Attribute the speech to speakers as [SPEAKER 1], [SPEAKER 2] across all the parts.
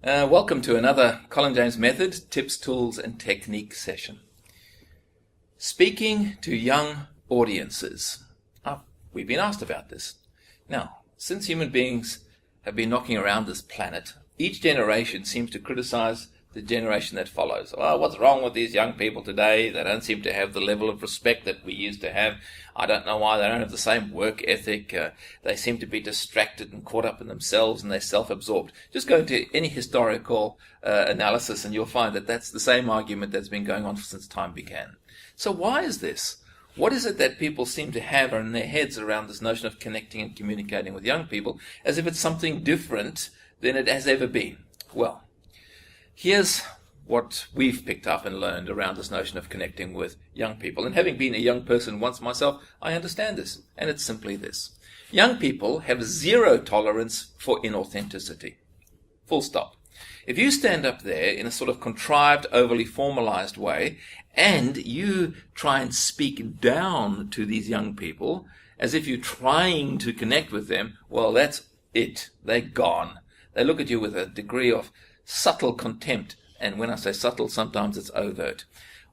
[SPEAKER 1] Welcome to another Colin James Method Tips, Tools and Technique session. Speaking to young audiences. We've been asked about this. Now, since human beings have been knocking around this planet, each generation seems to criticize the generation that follows. Oh, what's wrong with these young people today? They don't seem to have the level of respect that we used to have. I don't know why. They don't have the same work ethic. They seem to be distracted and caught up in themselves, and they're self-absorbed. Just go into any historical analysis and you'll find that that's the same argument that's been going on since time began. So why is this? What is it that people seem to have in their heads around this notion of connecting and communicating with young people as if it's something different than it has ever been? Well, here's what we've picked up and learned around this notion of connecting with young people. And having been a young person once myself, I understand this. And it's simply this. Young people have zero tolerance for inauthenticity. Full stop. If you stand up there in a sort of contrived, overly formalized way, and you try and speak down to these young people as if you're trying to connect with them, well, that's it. They're gone. They look at you with a degree of subtle contempt, and when I say subtle, sometimes it's overt.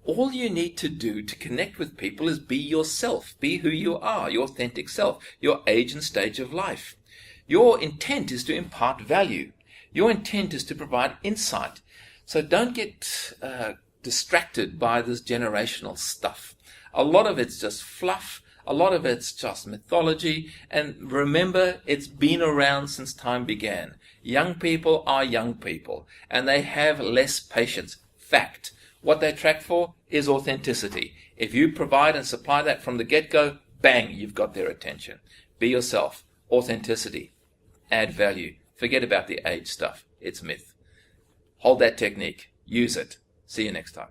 [SPEAKER 1] All you need to do to connect with people is be yourself, be who you are, your authentic self, your age and stage of life. Your intent is to impart value. Your intent is to provide insight. So don't get distracted by this generational stuff. A lot of it's just fluff. A lot of it's just mythology. And remember, it's been around since time began. Young people are young people, and they have less patience. Fact. What they track for is authenticity. If you provide and supply that from the get-go, bang, you've got their attention. Be yourself. Authenticity. Add value. Forget about the age stuff. It's myth. Hold that technique. Use it. See you next time.